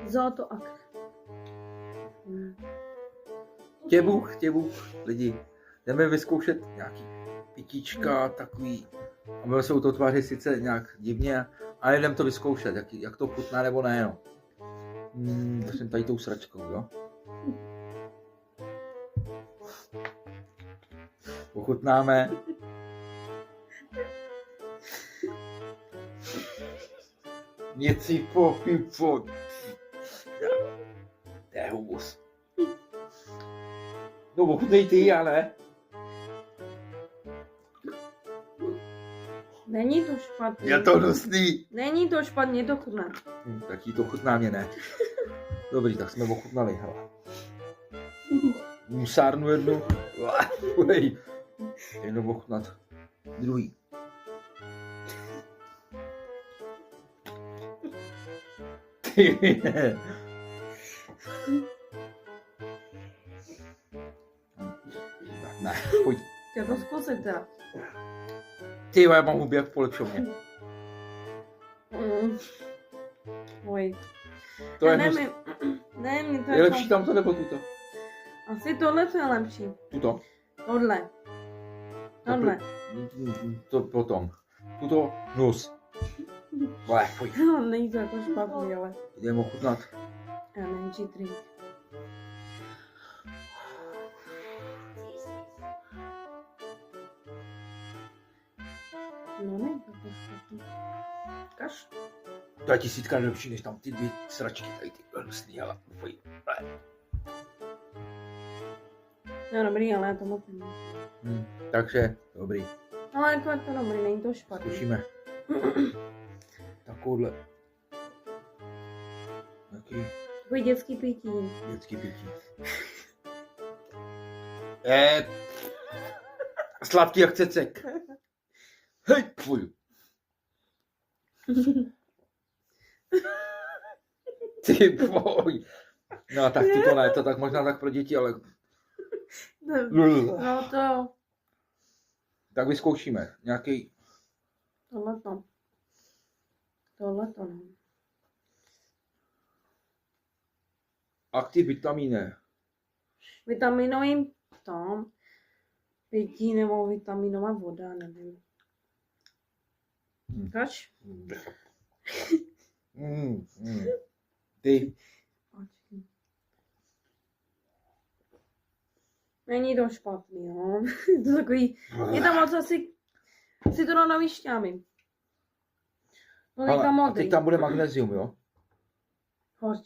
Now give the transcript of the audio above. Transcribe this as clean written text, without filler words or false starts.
Zootoak. Tě Bůh, lidi. Jdeme vyzkoušet nějaký pitíčka, takový. A budeme se u toho tvářit sice nějak divně, ale jdeme to vyzkoušet, jak to chutná nebo ne, no. Začneme tady tou sračkou, jo. Pochutnáme. Nic si pohypo. To je humus. No ochutnej ty, ale. Není to špatný. Je to hnusný. Není to špatně, to chutná. Tak jí to chutná, mě ne. Dobrý, tak jsme ochutnali, hele. Musárnu jednu. Ulej. Jednou ochutnat. Druhý. Ne, pojď. Chtěl to zkusit teda. Ty jo, já mám huby jak v polepšovně. Oj. To je ne, hnus. ne, mě to Je lepší tamto nebo tuto? Asi tohle to je lepší. Tuto? Tohle. Tohle. To potom. Tuto hnus. Pojď. No, není to jako špatný, ale. Jdeme ochutnat. Energy drink. No, není to jako špatný. Kaš. To je tisíckrát lepší, než tam ty dvě sračky, tady ty hnusný, ale fuj. No dobrý, ale já to moc nemám. Takže, dobrý. Ale jako je to dobrý, není to špatný. Zkusíme. Takovouhle. Taký Takový dětský pití. dětský pití. Sladký jak cecek. Hej, fuj. Ty boj. No tak tuto ne, to tak možná tak pro děti, ale... No to... Tak vyzkoušíme. Nějaký... Tohleto. Tohleto, no. Aktiv vitamíny. Vitaminový to pití nebo vitaminová voda, nevím. Kač? Ty. Není to špatný, no. Je to takový... Je tam moc asi citronový šťávy. No je tam A modrý. teď tam bude magnézium, jo? Horčí.